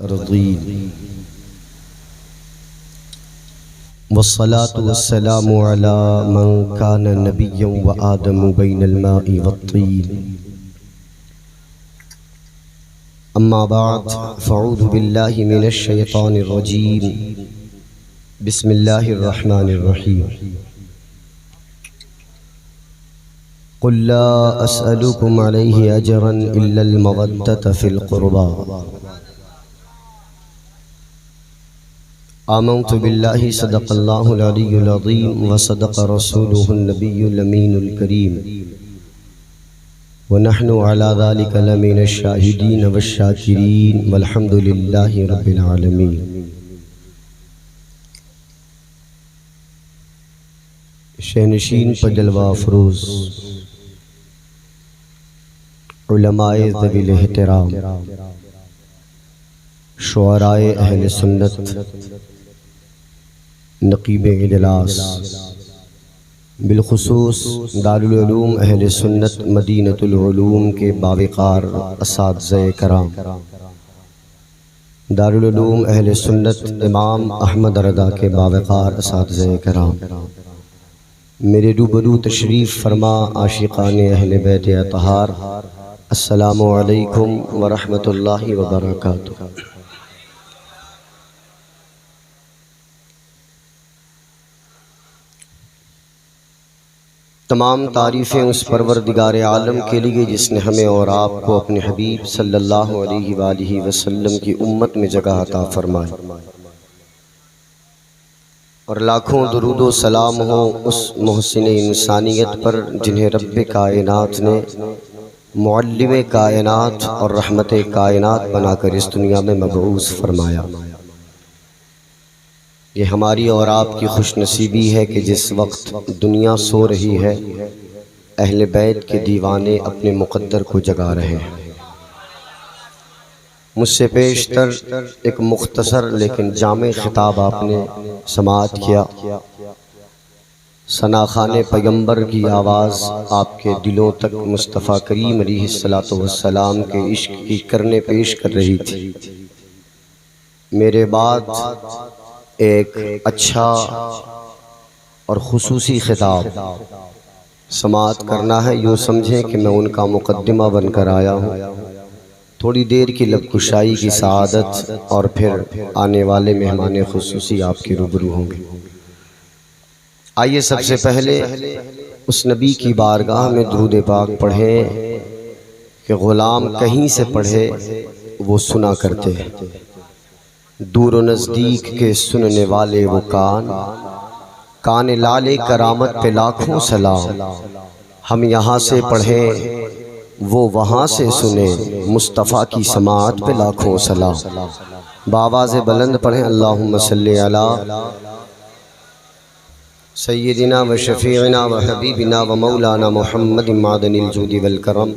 الأرضين والصلاة والسلام على من كان نبيا وآدم بين الماء والطين أما بعد فأعوذ بالله من الشيطان الرجيم بسم الله الرحمن الرحيم قل لا أسألكم عليه أجرا إلا المودة في القربى آمنت بالله صدق الله العلي العظيم وصدق رسوله النبي الأمين الكريم ونحن على ذلك لمن الشاهدين والشاكرين والحمد لله رب العالمين۔ شہنشین پر جلوہ افروز علماء ذوی الاحترام، شعراء اہل سنت، نقیب اجلاس، بالخصوص دارالعلوم اہل سنت مدینۃ العلوم کے باوقار اساتذہ کرام، دارالعلوم اہل سنت امام احمد رضا کے باوقار اساتذہ کرام، میرے روبرو تشریف فرما عاشقان اہل بیت اطہار، السلام علیکم ورحمۃ اللہ وبرکاتہ۔ تمام تعریفیں اس پروردگار عالم کے لیے جس نے ہمیں اور آپ کو اپنے حبیب صلی اللہ علیہ وآلہ وسلم کی امت میں جگہ عطا فرمائی، اور لاکھوں درود و سلام ہو اس محسن انسانیت پر جنہیں رب کائنات نے معلم کائنات اور رحمت کائنات بنا کر اس دنیا میں مبعوث فرمایا۔ یہ ہماری اور آپ کی خوش نصیبی ہے کہ جس وقت دنیا سو رہی ہے اہل بیت کے دیوانے اپنے مقدر کو جگا رہے ہیں۔ مجھ سے پیشتر ایک مختصر لیکن جامع خطاب آپ نے سماعت کیا۔ ثناخان پیغمبر کی آواز آپ کے دلوں تک مصطفیٰ کریم علیہ السلام کے عشق کی کرنے پیش کر رہی تھی۔ میرے بعد ایک اچھا اور خصوصی خطاب سماعت کرنا ہے، یوں سمجھیں کہ میں ان کا مقدمہ بن کر آیا ہوں۔ تھوڑی دیر کی لب کشائی کی سعادت اور پھر آنے والے مہمان خصوصی آپ کے روبرو ہوں گے۔ آئیے سب سے پہلے اس نبی کی بارگاہ میں درود پاک پڑھیں کہ غلام کہیں سے پڑھے وہ سنا کرتے ہیں، دور و نزدیک کے سننے والے وہ کان لالے کرامت پہ لاکھوں سلام، ہم یہاں سے پڑھیں وہ وہاں سے سنے مصطفیٰ کی سماعت پہ لاکھوں سلام۔ بآواز بلند پڑھیں اللہم صلی علی سیدنا و شفیعنا و حبیبنا و مولانا محمد معدن الجود والکرم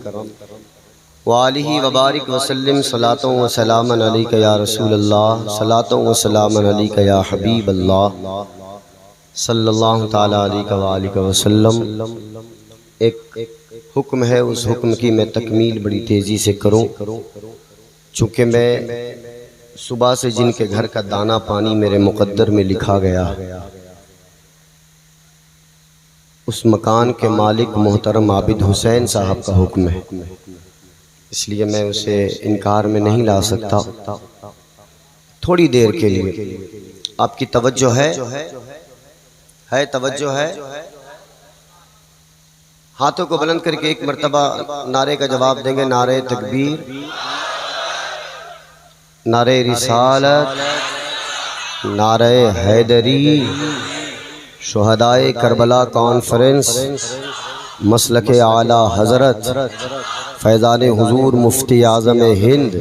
وآلہ وبارک وسلم صلاۃ و سلام علیک یا رسول اللہ، صلاۃ و سلام علیک یا حبیب اللہ صلی اللہ تعالیٰ علیہ وآلہ وسلم۔ ایک حکم ہے، اس حکم کی میں تکمیل بڑی تیزی سے کروں، چونکہ میں صبح سے جن کے گھر کا دانہ پانی میرے مقدر میں لکھا گیا، اس مکان کے مالک محترم عابد حسین صاحب کا حکم ہے، اس لیے میں اسے انکار میں نہیں لا سکتا۔ تھوڑی دیر کے لیے آپ کی توجہ ہے توجہ ہے، ہاتھوں کو بلند کر کے ایک مرتبہ نعرے کا جواب دیں گے، نعرہ تکبیر، نعرہ رسالت، نعرہ حیدری، شہدائے کربلا کانفرنس، مسلک اعلی حضرت فیضان حضور مفتی اعظم ہند،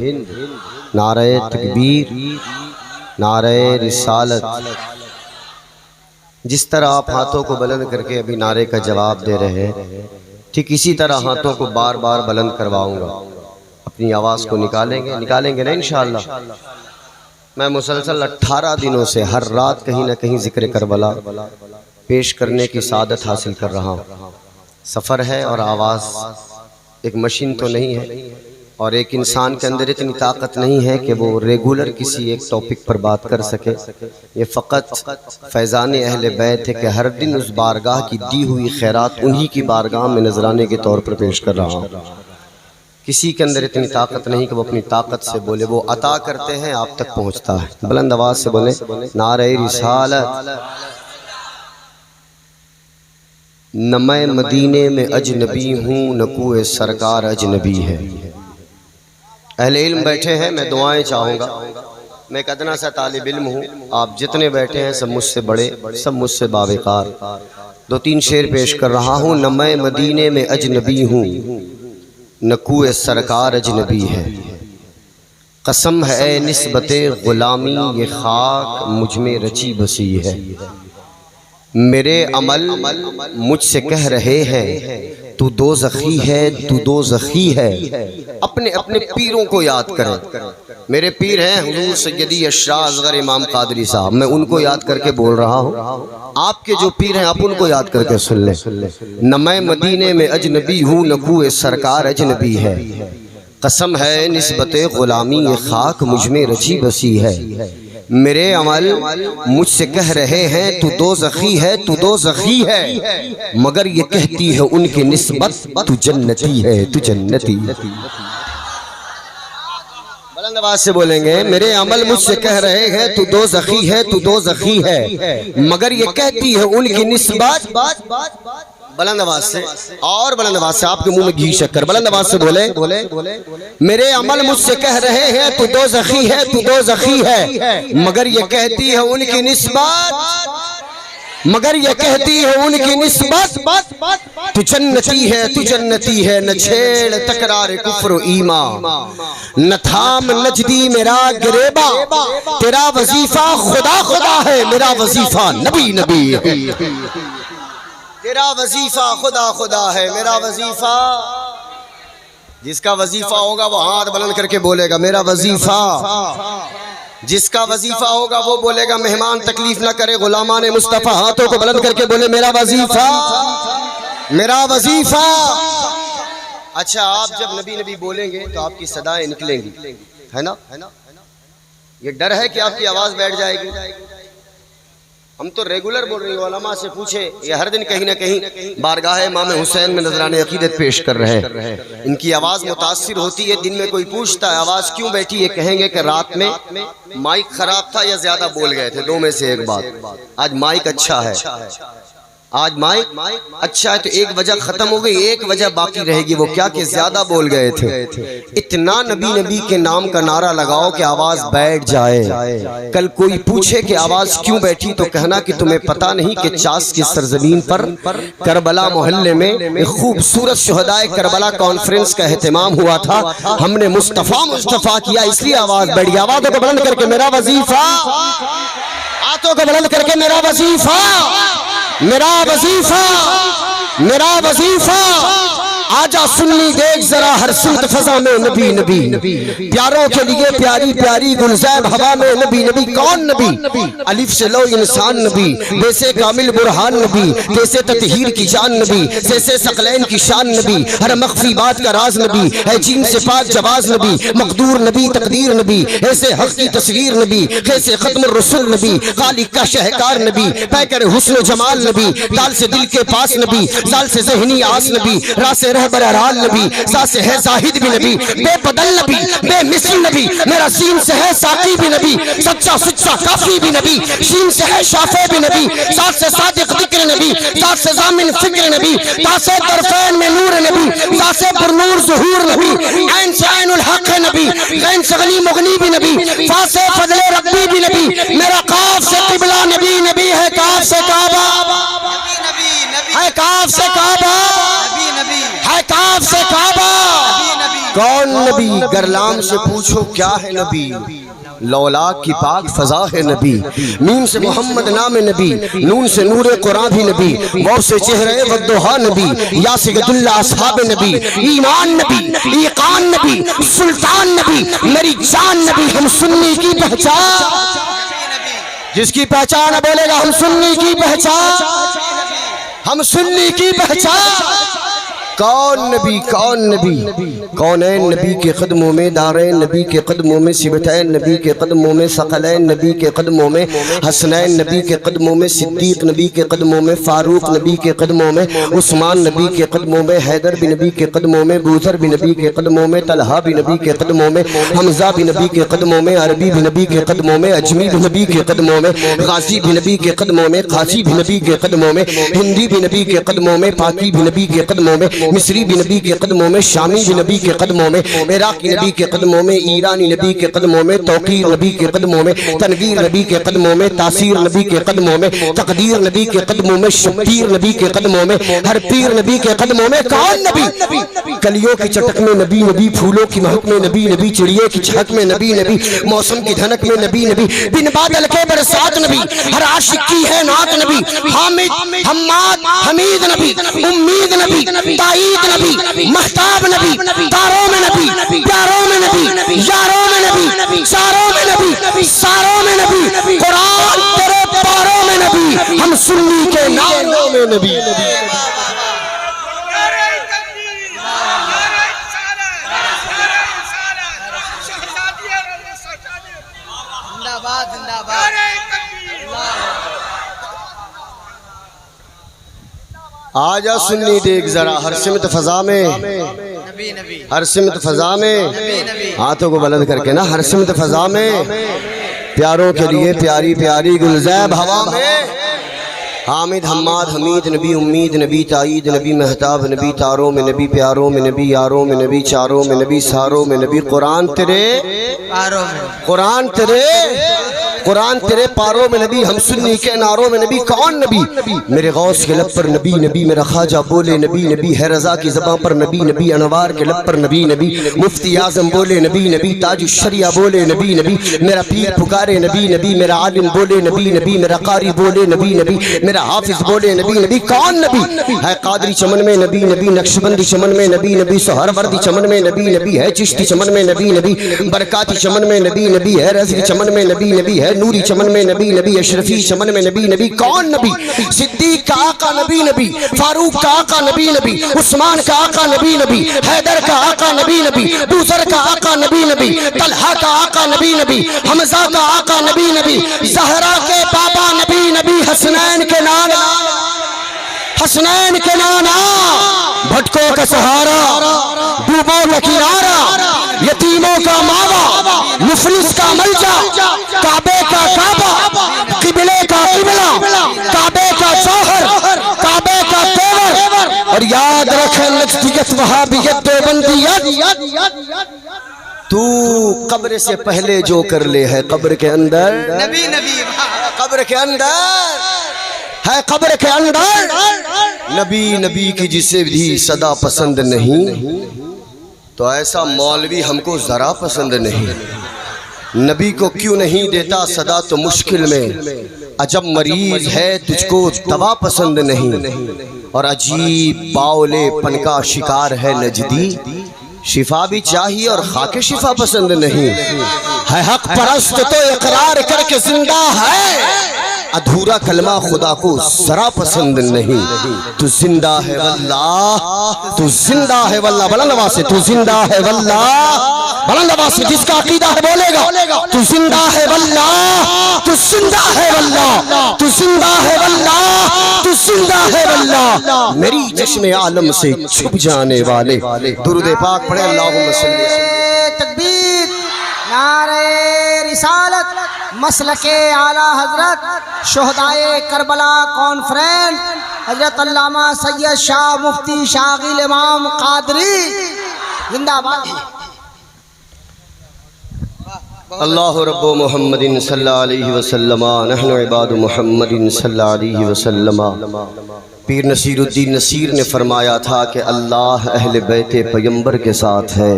نعرہ تکبیر، نعرہ رسالت۔ جس طرح آپ ہاتھوں کو بلند کر کے ابھی نعرے کا جواب دے رہے ہیں، ٹھیک اسی طرح ہاتھوں کو بار بار بلند کرواؤں گا۔ اپنی آواز کو نکالیں گے نا انشاءاللہ۔ میں مسلسل 18 دنوں سے ہر رات کہیں نہ کہیں ذکر کربلا پیش کرنے کی سعادت حاصل کر رہا ہوں۔ سفر ہے اور آواز ایک مشین تو نہیں ہے، اور ایک انسان کے اندر اتنی طاقت نہیں ہے کہ وہ ریگولر کسی ایک ٹاپک پر بات کر سکے. یہ فقط فیضان اہل بیت ہے کہ ہر دن اس بارگاہ کی دی ہوئی خیرات انہی کی بارگاہ میں نذرانے کے طور پر پیش کر رہا ہوں. کسی کے اندر اتنی طاقت نہیں کہ وہ اپنی طاقت سے بولے. وہ عطا کرتے ہیں، آپ تک پہنچتا ہے. بلند آواز سے بولیں نعرہ رسالت. نہ میں مدینے میں اجنبی ہوں، نہ کوئی سرکار اجنبی ہے. اہل علم بیٹھے ہیں، میں دعائیں چاہوں گا. میں ایک ادنا سا طالب علم ہوں. آپ جتنے بیٹھے ہیں سب مجھ سے بڑے، سب مجھ سے باوقار. 2-3 شعر پیش کر رہا ہوں. نہ میں مدینے میں اجنبی ہوں، نہ کوئی سرکار اجنبی ہے. قسم ہے اے نسبت غلامی، یہ خاک مجھ میں رچی بسی ہے. میرے عمل مجھ سے کہہ رہے ہیں تو دوزخی ہے، تو دوزخی ہے. اپنے اپنے پیروں کو یاد کریں. میرے پیر ہیں حضور سیدی اشراف اصغر امام قادری صاحب. میں ان کو یاد کر کے بول رہا ہوں. آپ کے جو پیر ہیں آپ ان کو یاد کر کے سن لیں. نہ میں مدینے میں اجنبی ہوں، نہ کوئی سرکار اجنبی ہے. قسم ہے نسبت غلامی، یہ خاک مجھ میں رچی بسی ہے. میرے عمل مجھ سے کہہ رہے ہیں تو دوزخی ہے، تو دوزخی ہے. مگر یہ کہتی ہے ان کی نسبت تو جنتی ہے، تو جنتی. بلند آواز سے بولیں گے میرے عمل مجھ سے کہہ رہے ہیں تو دوزخی ہے، تو دوزخی ہے. مگر یہ کہتی ہے ان کی نسبت. بلند آواز سے اور بلند آواز سے، آپ کے منہ میں گھی شکر. بلند آواز سے بولیں میرے عمل مجھ سے کہہ رہے ہیں تو دوزخی ہے، تو دوزخی ہے. مگر یہ کہتی ہے ان کی نسبت، مگر یہ کہتی ہے ان کی نسبت تو جنتی ہے، تو جنتی ہے. نہ چھیڑ تکرار کفر و ایمان، نہ تھام نجدی میرا گریبا. تیرا وظیفہ خدا خدا ہے، میرا وظیفہ نبی نبی ہے. تیرا وظیفہ خدا خدا ہے، میرا وظیفہ. جس کا وظیفہ ہوگا وہ ہاتھ بلند کر کے بولے گا میرا وظیفہ. جس کا وظیفہ ہوگا وہ بولے گا مہمان تکلیف نہ کرے. غلامان مصطفیٰ ہاتھوں کو بلند کر کے بولے میرا وظیفہ، میرا وظیفہ. اچھا آپ جب نبی نبی بولیں گے تو آپ کی صدائیں نکلیں گی، ہے نا؟ یہ ڈر ہے کہ آپ کی آواز بیٹھ جائے گی. ہم تو ریگولر بول رہے ہیں. علماء سے پوچھے یہ ہر دن کہیں نہ کہیں بارگاہ امام حسین میں نذران عقیدت پیش کر رہے ہیں. ان کی آواز متاثر ہوتی ہے. دن میں کوئی پوچھتا ہے آواز کیوں بیٹھی، یہ کہیں گے کہ رات میں مائک خراب تھا یا زیادہ بول گئے تھے، دو میں سے ایک بات. آج مائک اچھا ہے، آج مائک اچھا ہے تو ایک وجہ ختم ہو گئی، ایک وجہ باقی رہے گی. وہ کیا کہ زیادہ بول گئے تھے. اتنا نبی نبی کے نام کا نعرہ لگاؤ کہ آواز بیٹھ جائے. کل کوئی پوچھے کہ آواز کیوں بیٹھی تو کہنا کہ تمہیں پتہ نہیں کہ چاس کی سرزمین پر کربلا محلے میں ایک خوبصورت شہدائے کربلا کانفرنس کا اہتمام ہوا تھا. ہم نے مصطفیٰ کیا اس لیے آواز بیٹھ گئی. آوازوں کو بلند کر کے میرا وظیفہ، ہاتھوں کو بلند کر کے میرا وظیفہ، میرا وظیفہ، میرا وظیفہ. آجا سنی دیکھ ذرا ہر سمت فضا میں نبی نبی. پیاروں کے لیے پیاری پیاری گلزار ہوا میں نبی نبی. کون نبی؟ الف سے لو انسان نبی، جیسے کامل برہان نبی، جیسے تطہیر کی جان نبی، جیسے ثقلین کی شان نبی، ہر مخفی بات کا راز نبی ہے. جین سے پاک جواز نبی، مقدور نبی تقدیر نبی، ایسے حق کی تصویر نبی، جیسے ختم الرسل نبی، خالق کا شہکار نبی، پیکر حسن و جمال نبی، دال سے دل کے پاس نبی، زال سے ذہنی آس نبی، راہ سے رہبر ارال نبی، ذات سے ہے زاہد بھی نبی، بے بدل نبی، بے مثل نبی، میرا سین سے ہے ساقی بھی نبی، سچا سچا کافی بھی نبی، شین سے ہے شافع بھی نبی، ذات سے صادق ذکر نبی، ذات سے ضامن فکر نبی، ذات سے طرفین میں نور نبی، ذات سے پر نور ظہور نبی، عین سے عین الحق نبی، غین سے غنی مغنی بھی نبی، فا سے فضل ربی بھی نبی. میرا قاف سے قبلہ نبی نبی ہے، کاف سے کعبہ ہے، کاف سے کعبہ ہے، کاف سے کعبہ. کون نبی؟ گرلام سے پوچھو کیا ہے نبی. لولا کی پاک فضا ہے نبی. میم سے محمد نام نبی، نون سے نور قرآن بھی نبی، واو سے چہرے والضحا نبی، یا سے گد اللہ اصحاب نبی، ایمان نبی، ایقان نبی، سلطان نبی، میری جان نبی. ہم سنی کی پہچان، جس کی پہچان بولے گا ہم سنی کی پہچان، ہم سنی کی پہچان. کون نبی کون نبی؟ کونین نبی کے قدموں میں، دارین نبی کے قدموں میں، سبتین نبی کے قدموں میں، ثقلین نبی کے قدموں میں، حسنین نبی کے قدموں میں، صدیق نبی کے قدموں میں، فاروق نبی کے قدموں میں، عثمان نبی کے قدموں میں، حیدر بھی نبی کے قدموں میں، بوذر بھی نبی کے قدموں میں، طلحہ بھی نبی کے قدموں میں، حمزہ بھی نبی کے قدموں میں، عربی بھی نبی کے قدموں میں، اجمی بھی نبی کے قدموں میں، غازی بھی نبی کے قدموں میں، قاسی بھی نبی کے قدموں میں، ہندی بھی نبی کے قدموں میں، پاکی بھی نبی کے قدموں میں، مصری بھی نبی کے قدموں میں، شامی بھی نبی کے قدموں میں، عراقی نبی کے قدموں میں، ایرانی نبی کے قدموں میں، توقیر نبی کے قدموں میں، تنویر نبی کے قدموں میں، تاثیر نبی کے قدموں میں، تقدیر نبی کے قدموں میں، شبیر نبی کے قدموں میں، ہر پیر نبی کے قدموں میں۔ کون نبی؟ کلیوں کی چٹک میں نبی نبی، پھولوں کی مہک میں نبی نبی، چڑیے کی چہک میں نبی نبی، موسم کی دھنک میں نبی نبی، بن بادل کے برسات نبی، ہر عاشق کی ہے نعت نبی، حامد حماد حمید نبی، امید نبی، تائید نبی، مہتاب نبی، تاروں میں نبی، پیاروں میں نبی، یاروں میں نبی، چاروں میں نبی، ساروں میں نبی، قرآن تیرے پاروں میں نبی، ہم سنی کے ناروں میں نبی۔ آجا سنی دیکھ ذرا ہر سمت فضا میں، ہر سمت فضا میں، ہاتھوں کو بلند کر کے نا، ہر سمت فضا میں پیاروں کے لیے پیاری پیاری گلزیب ہوا میں، حامد حماد حمید نبی، امید نبی، تائید نبی، مہتاب نبی، تاروں میں نبی، پیاروں میں نبی، یاروں میں نبی، چاروں میں نبی، ساروں میں نبی، قرآن تیرے قرآن تیرے قرآن تیرے پاروں میں نبی، ہم سنی کے ناروں میں نبی۔ کون نبی؟ میرے غوث کے لب پر نبی نبی، میرا خواجہ بولے نبی نبی، ہے رضا کی زباں پر نبی نبی، انوار کے لب پر نبی نبی، مفتی اعظم بولے نبی نبی، تاج الشریعہ بولے نبی نبی، میرا پیر پکارے نبی نبی، میرا عالم بولے نبی نبی، میرا قاری بولے نبی نبی، میرا حافظ بولے نبی نبی۔ کون نبی؟ ہے قادری چمن میں نبی نبی، نقشبندی چمن میں نبی نبی، سہروردی چمن میں نبی نبی، ہے چشتی چمن میں نبی نبی، برکاتی چمن میں نبی نبی، ہے رضوی چمن میں نبی نبی، ہے نوری چمن میں نبی نبی، اشرفی چمن میں نبی نبی۔ کون نبی؟ صدیق کا آقا نبی نبی، فاروق کا آقا نبی نبی، عثمان کا آقا نبی نبی، حیدر کا آقا نبی نبی، بوذر کا آقا نبی نبی، طلحہ کا آقا نبی نبی، حمزہ کا آقا نبی نبی، زہرا کے بابا نبی نبی، حسنین کے نانا حسنین کے نانا، بھٹکوں کا سہارا، ڈوبوں کا کنارہ، یتیموں کا ماوا، مفلس کا ملجا، کعبے کا کعبہ، قبلے کا قبلہ، کعبے کا جوہر، کعبے کا تیور، اور یاد رکھیں نجدیت وہابیت دیوبندیت، تو قبر سے پہلے جو کر لے ہے قبر کے اندر نبی نبی، قبر کے اندر ہے، قبر کے اندر نبی نبی کی جسے بھی صدا پسند نہیں، تو ایسا مولوی ہم کو ذرا پسند نہیں۔ نبی کو کیوں نہیں دیتا صدا تو مشکل میں، عجب مریض ہے تجھ کو دوا پسند نہیں، اور عجیب باولے پن کا شکار ہے نجدی، شفا بھی چاہیے اور خاک شفا پسند نہیں۔ ہے حق پرست تو اقرار کر کے زندہ ہے، ادھورا کلمہ خدا کو ذرا پسند نہیں۔ تو زندہ ہے واللہ، تو زندہ ہے واللہ، بلند آواز سے تو زندہ ہے واللہ، بلند آواز سے جس کا عقیدہ ہے بولے گا، تو زندہ ہے واللہ، تو زندہ ہے واللہ، تو زندہ ہے واللہ، تو زندہ ہے واللہ، میری چشم عالم سے چھپ جانے والے۔ درود پاک پڑھے، اللہم صلی تکبیر، نعرہ رسالت، مسلک اعلیٰ حضرت شہدائے کربلا کانفرنس حضرت علامہ سید شاہ مفتی شاغل امام قادری زندہ باد۔ اللہ رب محمد صلی اللہ علیہ وسلم، نحن عباد محمد صلی اللہ علیہ وسلم۔ پیر نصیر الدین نصیر نے فرمایا تھا کہ اللہ اہل بیت پیغمبر کے ساتھ ہے،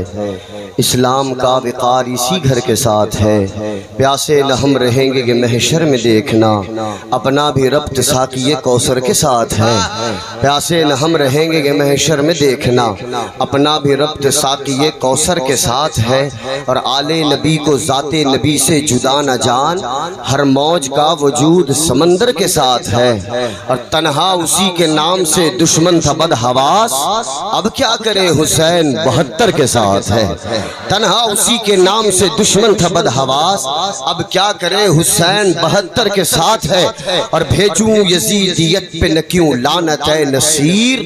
اسلام کا وقار اسی گھر کے ساتھ ہے، پیاسے نہ ہم رہیں گے کہ محشر میں دیکھنا، اپنا بھی ربط ساقی کوثر کے ساتھ ہے۔ پیاسے نہ ہم رہیں گے کہ محشر میں دیکھنا، اپنا بھی ربط ساقی کوثر کے ساتھ ہے۔ اور آل نبی کو ذات نبی سے جدا نہ جان، ہر موج کا وجود سمندر کے ساتھ ہے۔ اور تنہا اسی کے نام سے دشمن تھا بدحواس، اب کیا کرے حسین 72 کے ساتھ ہے۔ تنہا اسی کے نام سے دشمن تھا بدحواس، اب کیا کرے حسین 72 کے ساتھ ہے۔ اور بھیجوں یزیدیت پہ نہ کیوں لعنت اے نصیر،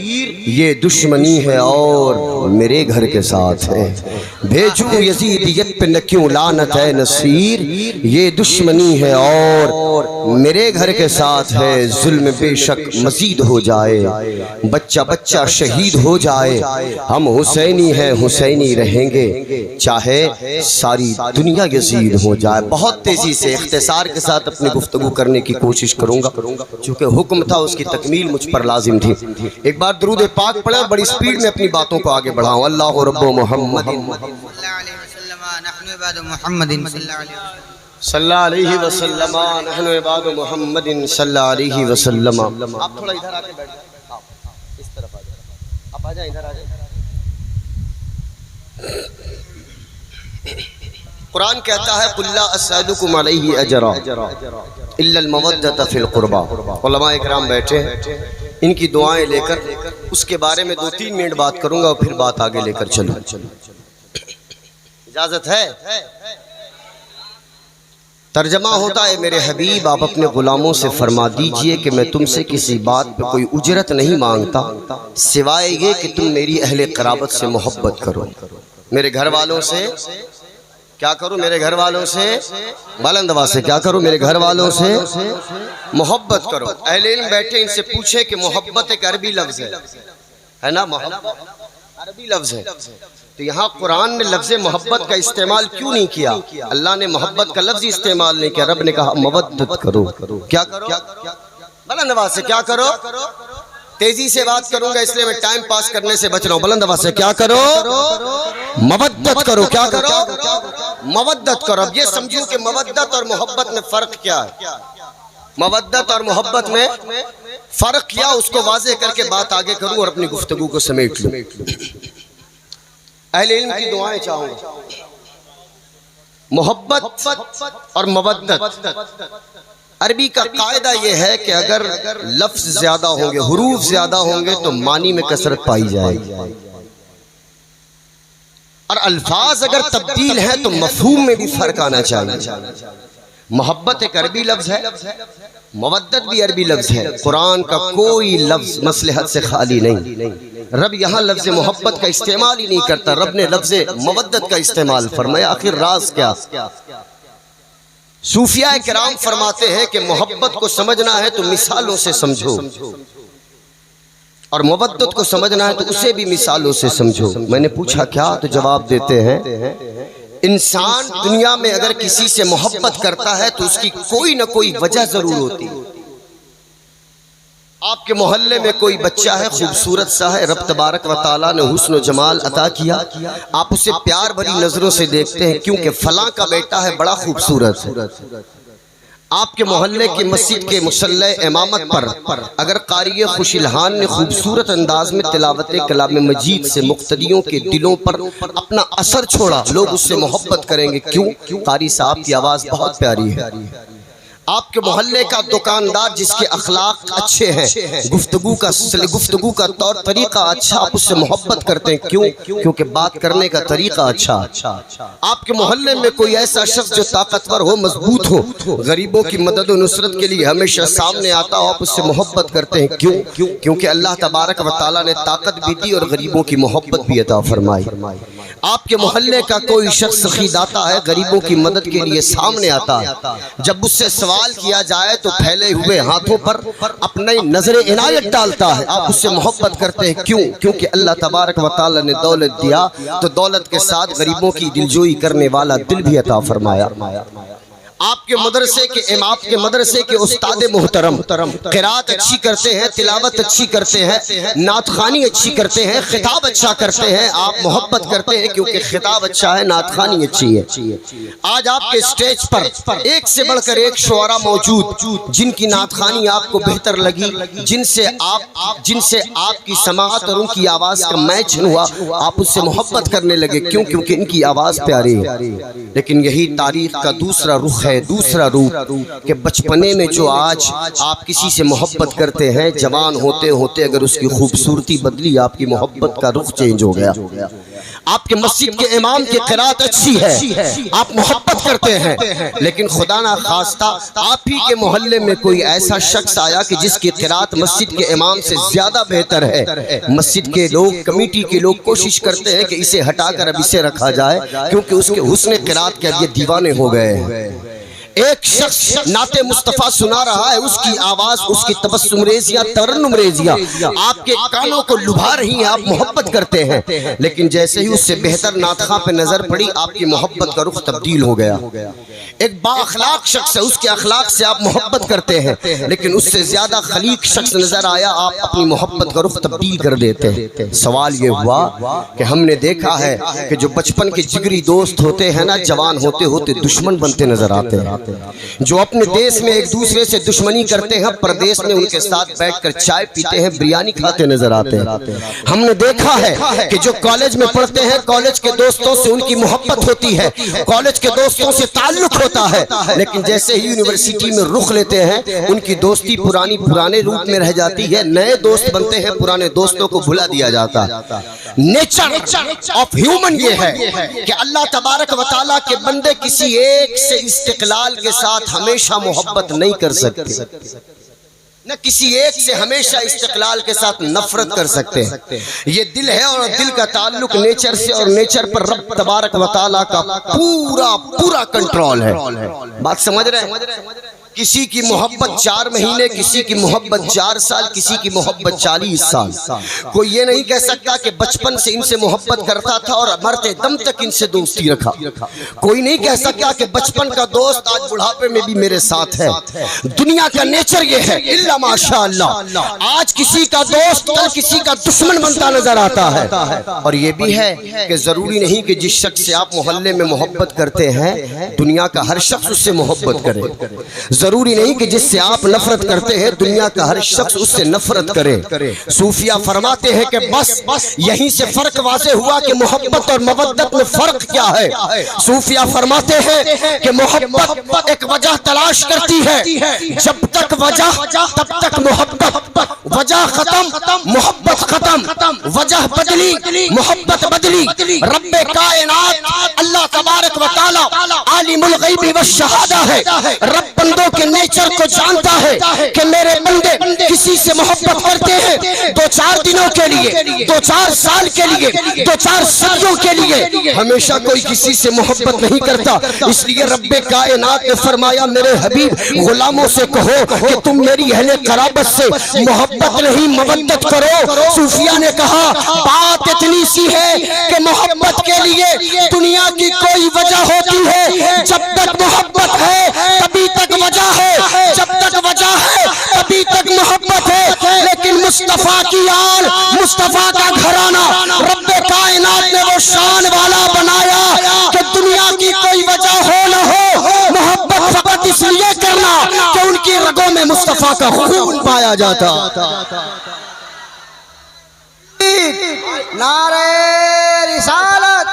یہ دشمنی ہے اور میرے گھر کے ساتھ ہے۔ بھیجوں یزیدیت پہ نہ کیوں لعنت اے نصیر، یہ دشمنی ہے اور میرے گھر کے ساتھ ہے۔ ظلم بے شک مزید ہو جائے، بچہ بچہ شہید ہو جائے، ہم حسینی ہیں حسینی رہیں گے، چاہے ساری دنیا یزید ہو جائے۔ بہت تیزی سے اختصار کے ساتھ اپنی گفتگو کرنے کی کوشش کروں گا، چونکہ حکم تھا اس کی تکمیل مجھ پر لازم تھی۔ ایک بار درود پاک پڑھیں اور بڑی سپیڈ میں اپنی باتوں کو آگے بڑھاؤں۔ اللہ رب محمد صلی اللہ علیہ وسلم، نحن عباد محمد صلی اللہ علیہ وسلم۔ آپ تھوڑا ادھر آ کے بیٹھ جائیں، اس طرف آ جائیں، آپ آ جائیں، ادھر آ جائیں۔ قرآن کہتا ہے قُلْ لَا أَسْأَلُكُمْ عَلَيْهِ أَجْرًا إِلَّا الْمَوَدَّةَ فِي الْقُرْبَى۔ علماء اکرام بیٹھے ہیں، ان کی دعائیں لے کر اس کے بارے میں 2-3 منٹ بات کروں گا اور پھر بات آگے لے کر چلوں۔ اجازت ہے؟ ترجمہ ہوتا ہے میرے حبیب آپ اپنے غلاموں سے فرما دیجئے کہ میں تم سے کسی بات پہ کوئی اجرت نہیں مانگتا سوائے یہ کہ تم میری اہل قرابت سے محبت کرو۔ میرے گھر والوں سے کیا کرو؟ میرے گھر والوں سے بلند آواز سے کیا کرو؟ میرے گھر والوں سے محبت کرو۔ اہل علم بیٹھے ان سے پوچھے کہ محبت ایک عربی لفظ ہے نا؟ محبت عربی لفظ ہے، تو یہاں قرآن نے لفظ محبت کا استعمال کیوں نہیں کیا؟ اللہ نے محبت کا لفظ استعمال نہیں کیا، رب نے کہا مودت کرو۔ کیا کرو؟ بلند آواز سے کیا کرو؟ تیزی سے بات کروں گا اس لیے میں ٹائم پاس کرنے سے بچ رہا ہوں۔ بلند آواز سے کیا کرو؟ مودت کرو۔ کیا کرو؟ مودت کرو۔ اب یہ سمجھو کہ مودت اور محبت میں فرق کیا ہے۔ مودت اور محبت میں فرق کیا، اس کو واضح کر کے بات آگے کروں اور اپنی گفتگو کو سمیٹ لوں۔ اہل علم کی دعائیں چاہوں گا۔ محبت اور مودت، عربی کا قاعدہ یہ ہے کہ اگر لفظ زیادہ ہوں گے، حروف زیادہ ہوں گے تو معنی میں کثرت پائی جائے گی، اور الفاظ اگر تبدیل ہیں تو مفہوم میں بھی فرق آنا چاہیے۔ محبت ایک عربی لفظ ہے، مودت بھی عربی لفظ ہے۔ قرآن کا کوئی لفظ مصلحت سے خالی نہیں۔ رب یہاں لفظ محبت کا استعمال ہی نہیں کرتا، رب نے لفظ مودت کا استعمال فرمایا۔ آخر راز کیا؟ صوفیاء کرام فرماتے ہیں کہ محبت کو سمجھنا ہے تو مثالوں سے سمجھو، اور مودت کو سمجھنا ہے تو اسے بھی مثالوں سے سمجھو۔ میں نے پوچھا کیا؟ تو جواب دیتے ہیں انسان دنیا میں اگر کسی سے محبت کرتا ہے تو اس کی کوئی نہ کوئی وجہ ضرور ہوتی ہے۔ آپ کے محلے میں کوئی بچہ ہے، خوبصورت سا ہے، رب تبارک و تعالیٰ نے حسن و جمال عطا کیا، آپ اسے پیار بھری نظروں سے دیکھتے ہیں کیونکہ فلاں کا بیٹا ہے، بڑا خوبصورت ہے۔ آپ کے محلے کی مسجد کے مصلی امامت پر اگر قاری خوش الحان نے خوبصورت انداز میں تلاوت کلام مجید سے مقتدیوں کے دلوں پر اپنا اثر چھوڑا، لوگ اس سے محبت کریں گے۔ کیوں؟ قاری صاحب کی آواز بہت پیاری ہے۔ آپ کے محلے کا دکاندار جس کے اخلاق اچھے ہیں، گفتگو کا طور طریقہ اچھا، آپ اس سے محبت کرتے ہیں۔ کیوں؟ کیونکہ بات کرنے کا طریقہ اچھا۔ آپ کے محلے میں کوئی ایسا شخص جو طاقتور ہو، مضبوط ہو، غریبوں کی مدد و نصرت کے لیے ہمیشہ سامنے آتا ہو، آپ اس سے محبت کرتے ہیں۔ کیوں؟ کیونکہ اللہ تبارک و تعالیٰ نے طاقت بھی دی اور غریبوں کی محبت بھی عطا فرمائی۔ آپ کے محلے کا کوئی شخص سخی داتا ہے، غریبوں کی مدد کے لیے سامنے آتا ہے، جب اس سے سوال کیا جائے تو پھیلے ہوئے ہاتھوں پر اپنی نظر عنایت ڈالتا ہے، آپ اس سے محبت کرتے ہیں۔ کیوں؟ کیونکہ اللہ تبارک و تعالیٰ نے دولت دیا تو دولت کے ساتھ غریبوں کی دلجوئی کرنے والا دل بھی عطا فرمایا۔ آپ کے مدرسے کے امام کے مدرسے کے استاد محترم قرات اچھی کرتے ہیں، تلاوت اچھی کرتے ہیں، نعت خوانی اچھی کرتے ہیں، خطاب اچھا کرتے ہیں، آپ محبت کرتے ہیں کیونکہ خطاب اچھا ہے، نعت خوانی اچھی ہے۔ آج آپ کے سٹیج پر ایک سے بڑھ کر ایک شعراء موجود جن کی نعت خوانی آپ کو بہتر لگی، جن سے آپ کی سماعت اور ان کی آواز کا میچ ہوا، آپ اس سے محبت کرنے لگے، کیونکہ ان کی آواز پیاری ہے۔ لیکن یہی تاریخ کا دوسرا رخ ہے، دوسرا روپ، کہ بچپنے میں جو آج آپ کسی سے محبت کرتے ہیں، جوان ہوتے ہوتے اگر اس کی خوبصورتی بدلی، آپ کی محبت کا رخ چینج ہو گیا۔ آپ کے مسجد کے امام کی قرات اچھی ہے، آپ محبت کرتے ہیں، لیکن خدا نہ خواستہ آپ ہی کے محلے میں کوئی ایسا شخص آیا کہ جس کی قرات مسجد کے امام سے زیادہ بہتر ہے۔ مسجد کے لوگ، کمیٹی کے لوگ کوشش کرتے ہیں کہ اسے ہٹا کر اب اسے رکھا جائے، کیونکہ اس کے حسن قرات کے اب یہ دیوانے ہو گئے ہیں۔ ایک شخص نعت مصطفیٰ سنا رہا ہے، اس کی آواز، اس کی تبسم ریزیاں، ترنم ریزیاں آپ کے کانوں کو لبھا رہی ہیں، آپ محبت کرتے ہیں، لیکن جیسے ہی اس سے بہتر نعت خواں پہ نظر پڑی، آپ کی محبت کا رخ تبدیل ہو گیا۔ ایک با اخلاق شخص ہے، اس کے اخلاق سے آپ محبت کرتے ہیں، لیکن اس سے زیادہ خلیق شخص نظر آیا، آپ اپنی محبت کا رخ تبدیل کر دیتے ہیں۔ سوال یہ ہوا کہ ہم نے دیکھا ہے کہ جو بچپن کے جگری دوست ہوتے ہیں نا، جوان ہوتے ہوتے دشمن بنتے نظر آتے ہیں۔ جو اپنے دیس میں ایک دوسرے سے دشمنی کرتے ہیں، پردیس میں ان کے ساتھ بیٹھ کر چائے پیتے ہیں، بریانی کھاتے نظر آتے ہیں۔ ہم نے دیکھا ہے کہ جو کالج میں پڑھتے ہیں، کالج کے دوستوں سے ان کی محبت ہوتی ہے، کالج کے دوستوں سے تعلق ہوتا ہے، لیکن جیسے ہی یونیورسٹی میں رخ لیتے ہیں، ان کی دوستی پرانے روپ میں رہ جاتی ہے، نئے دوست بنتے ہیں، پرانے دوستوں کو بھلا دیا جاتا ہے۔ نیچر آف ہیومن یہ ہے کہ اللہ تبارک و تعالیٰ کے بندے کسی ایک سے استقلال کے ساتھ ہمیشہ محبت نہیں کر سکتے، نہ کسی ایک سے ہمیشہ استقلال کے ساتھ نفرت کر سکتے ہیں۔ یہ دل ہے اور دل کا تعلق نیچر سے، اور نیچر پر رب تبارک و تعالیٰ کا پورا کنٹرول ہے۔ بات سمجھ رہے ہیں؟ کسی کی محبت 4 مہینے، کسی کی محبت 4 سال، کسی کی محبت 40 سال۔ کوئی یہ نہیں کہہ سکتا کہ بچپن سے ان سے محبت کرتا تھا اور مرتے دم تک ان سے دوستی رکھا۔ کوئی نہیں کہہ سکتا کہ بچپن کا دوست آج بڑھاپے میں بھی میرے ساتھ ہے۔ دنیا کا نیچر یہ ہے، الا ماشاء اللہ، آج کسی کا دوست کل کسی کا دشمن بنتا نظر آتا ہے۔ اور یہ بھی ہے کہ ضروری نہیں کہ جس شخص سے آپ محلے میں محبت کرتے ہیں، دنیا کا ہر شخص اس سے محبت کرے۔ ضروری نہیں کہ جس سے آپ نفرت کرتے ہیں، دنیا کا ہر شخص اس سے نفرت کرے۔ صوفیہ فرماتے ہیں کہ بس یہیں سے فرق واضح ہوا کہ محبت اور مودت میں فرق کیا ہے۔ صوفیہ فرماتے ہیں کہ محبت ایک وجہ تلاش کرتی ہے، جب تک وجہ تب تک محبت، وجہ ختم محبت ختم، وجہ بدلی محبت بدلی۔ رب کائنات اللہ تبارک و تعالی عالم الغیب والشہادہ ہے، رب بندوں کے نیچر کو جانتا ہے کہ میرے بندے کسی سے محبت کرتے ہیں 2-4 دنوں کے لیے، 2-4 سال کے لیے، 2-4 صدیوں کے لیے، ہمیشہ کوئی کسی سے محبت نہیں کرتا۔ اس لیے رب کائنات نے فرمایا میرے حبیب غلاموں سے کہو کہ تم میری اہل قرابت سے محبت نہیں مودت کرو۔ صوفیہ نے کہا بات اتنی سی ہے کہ محبت کے لیے دنیا کی کوئی وجہ ہوتی ہے، جب تک محبت ہے تبھی تک وجہ ہے، جب تک وجہ ہے تبھی تک محبت ہے۔ لیکن مصطفیٰ کی آل، مصطفیٰ کا گھرانہ رب کائنات نے وہ شان والا بنایا کہ دنیا کی کوئی وجہ ہو نہ ہو، محبت فقط اس لیے کرنا کہ ان کی رگوں میں مصطفیٰ کا خون پایا جاتا۔ نعرہ رسالت،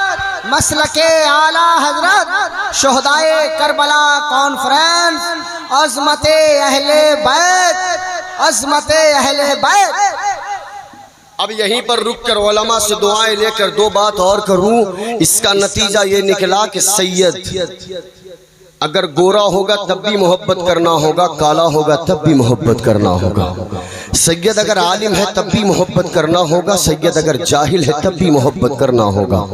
مسلک اعلیٰ حضرت، شہدائے کربلا کانفرنس، عظمت اہل بیت، عظمت اہل بیت۔ اب یہیں پر رک کر علماء سے دعائیں لے کر 2 بات اور کروں۔ اس کا نتیجہ یہ نکلا کہ سید اگر گورا ہوگا تب بھی محبت کرنا ہوگا، کالا ہوگا تب بھی محبت کرنا ہوگا۔ سید اگر عالم ہے تب بھی محبت کرنا ہوگا، سید اگر جاہل ہے تب بھی محبت کرنا ہوگا،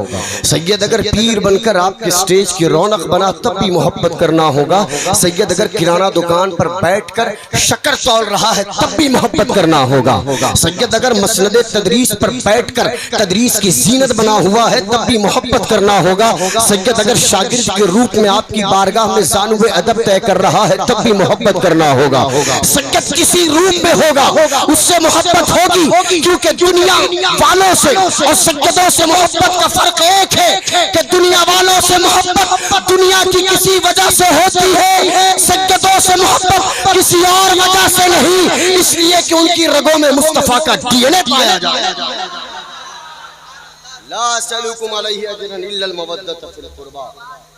سید اگر پیر بن کر آپ کے سٹیج کی رونق بنا تب بھی محبت کرنا ہوگا، سید اگر کرانہ دکان پر بیٹھ کر شکر تول رہا ہے تب بھی محبت کرنا ہوگا، سید اگر مسند تدریس پر بیٹھ کر تدریس کی زینت بنا ہوا ہے تب بھی محبت کرنا ہوگا، سید اگر شاگرد کے روپ میں آپ کی بارگاہ میں زانو ادب طے کر رہا ہے تب بھی محبت کرنا ہوگا، سید کسی روپ میں ہوگا اس سے محبت ہوگی، کیونکہ دنیا والوں سے اور سیدوں سے محبت کا فرق ایک ہے کہ دنیا والوں سے محبت دنیا کی کسی وجہ سے ہوتی ہے، سیدوں سے محبت کسی اور وجہ سے نہیں، اس لیے کہ ان کی رگوں میں مصطفیٰ کا ڈی این اے پایا جائے۔ لا اسألکم علیہ اجرا الا المودۃ فی القربى،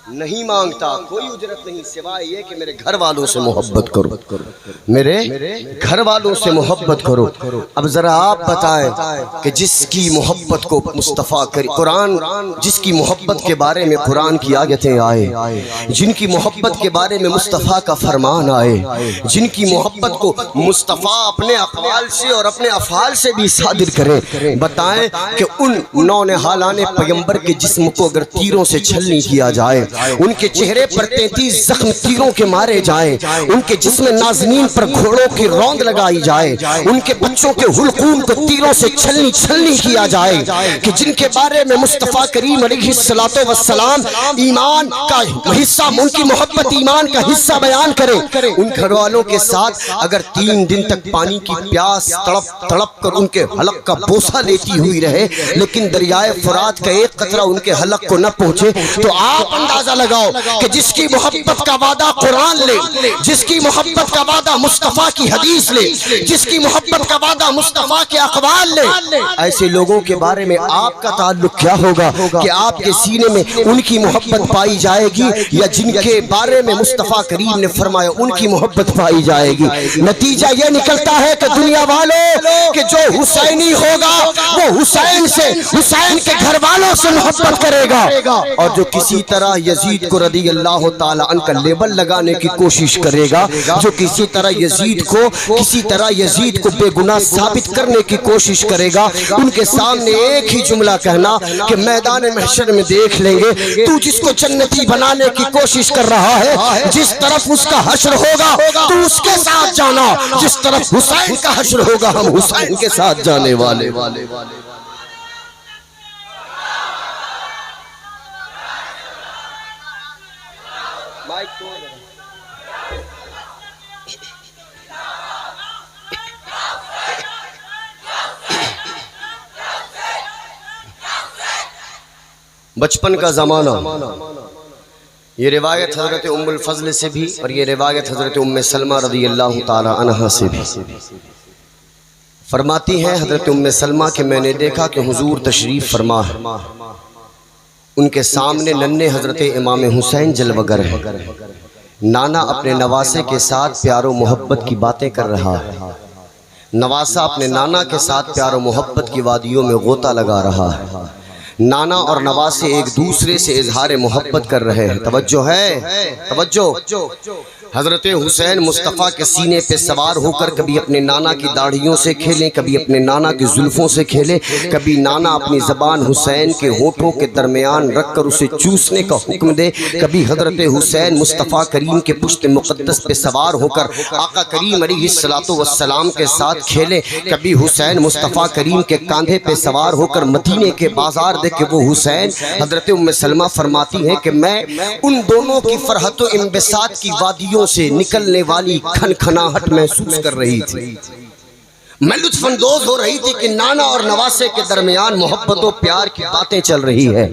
نہیں مانگتا کوئی اجرت نہیں سوائے یہ کہ میرے گھر والوں سے محبت کرو، میرے گھر والوں سے محبت کرو۔ اب ذرا آپ بتائیں کہ جس کی محبت کو مصطفیٰ قرآن، جس کی محبت کے بارے میں قرآن کی آیتیں آئے، جن کی محبت کے بارے میں مصطفیٰ کا فرمان آئے، جن کی محبت کو مصطفیٰ اپنے اقوال سے اور اپنے افعال سے بھی صادر کرے، بتائیں کہ ان نونہالان پیغمبر کے جسم کو اگر تیروں سے چھلنی کیا جائے، ان کے چہرے پر 33 زخم تیروں کے مارے جائیں، ان کے جسم نازنین پر گھوڑوں کی روند لگائی جائے، ان کے بچوں کے حلقوم کو تیروں سے چھلنی کیا جائے، کہ جن کے بارے میں مصطفیٰ کریم علیہ السلام ایمان کا حصہ، ان کی محبت ایمان کا حصہ بیان کرے، ان گھر والوں کے ساتھ اگر 3 دن تک پانی کی پیاس تڑپ تڑپ کر ان کے حلق کا بوسہ لیتی ہوئی رہے لیکن دریائے فرات کا ایک قطرہ ان کے حلق کو نہ پہنچے، تو آپ اندازہ لگاؤ کہ جس کی محبت کا وعدہ قرآن لے، جس کی محبت کا وعدہ مصطفیٰ کی حدیث لے، جس کی محبت کا وعدہ مصطفیٰ کے اقوال لے، ایسے لوگوں کے بارے میں آپ کا تعلق کیا ہوگا کہ آپ کے سینے میں ان کی محبت پائی جائے گی یا جن کے بارے میں مصطفیٰ کریم نے فرمایا ان کی محبت پائی جائے گی؟ نتیجہ یہ نکلتا ہے کہ دنیا والوں کہ جو حسینی ہوگا وہ حسین سے، حسین کے گھر والوں سے محبت کرے گا، اور جو کسی طرح یزید کو رضی اللہ تعالی عنہ کا لیبل لگانے کی کوشش کرے گا، جو کسی طرح یزید کو بے گناہ ثابت کرنے کی کوشش کرے گا، ان کے سامنے ایک ہی جملہ کہنا کہ میدان محشر میں دیکھ لیں گے تو جس کو جنتی بنانے کی کوشش کر رہا ہے، جس طرف اس کا حشر ہوگا تو اس کے ساتھ جانا، جس طرف حسین کا حشر ہوگا ہم حسین کے ساتھ جانے والے۔ بچپن کا زمانہ، یہ روایت حضرت ام الفضل سے بھی اور یہ روایت حضرت ام سلمہ رضی اللہ تعالی عنہا سے بھی۔ فرماتی ہیں حضرت ام سلمہ کہ میں نے دیکھا کہ حضور تشریف فرما ہے، ان کے سامنے ننھے حضرت امام حسین جلوگر ہے، نانا اپنے نواسے کے ساتھ پیار و محبت کی باتیں کر رہا ہے، نواسا اپنے نانا کے ساتھ پیار و محبت کی وادیوں میں غوطہ لگا رہا ہے، نانا اور نواسے ایک دوسرے سے اظہار محبت کر رہے ہیں۔ توجہ ہے، توجہ۔ حضرت حسین مصطفیٰ کے سینے پہ سوار ہو کر کبھی اپنے نانا کی داڑھیوں سے کھیلیں، کبھی اپنے نانا کی زلفوں سے کھیلیں، کبھی نانا اپنی زبان حسین کے ہونٹوں کے درمیان رکھ کر اسے چوسنے کا حکم دے، کبھی حضرت حسین مصطفیٰ کریم کے پشت مقدس پہ سوار ہو کر آقا کریم علیہ السلام کے ساتھ کھیلیں، کبھی حسین مصطفیٰ کریم کے کاندھے پہ سوار ہو کر مدینے کے بازار دیکھے وہ حسین۔ حضرت ام سلمہ فرماتی ہیں کہ میں ان دونوں کی فرحت و انبساط کی وادیوں سے نکلنے والی کھنکھناہٹ محسوس کر رہی تھی، میں لطف اندوز ہو رہی تھی کہ نانا اور نواسے کے درمیان محبت و پیار کی باتیں چل رہی ہے۔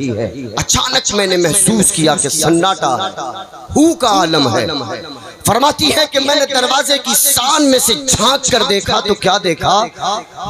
اچانک میں نے محسوس کیا کہ سناٹا ہو کا عالم ہے۔ فرماتی ہے کہ میں نے دروازے کی سان میں سے جھانک کر دیکھا تو کیا دیکھا؟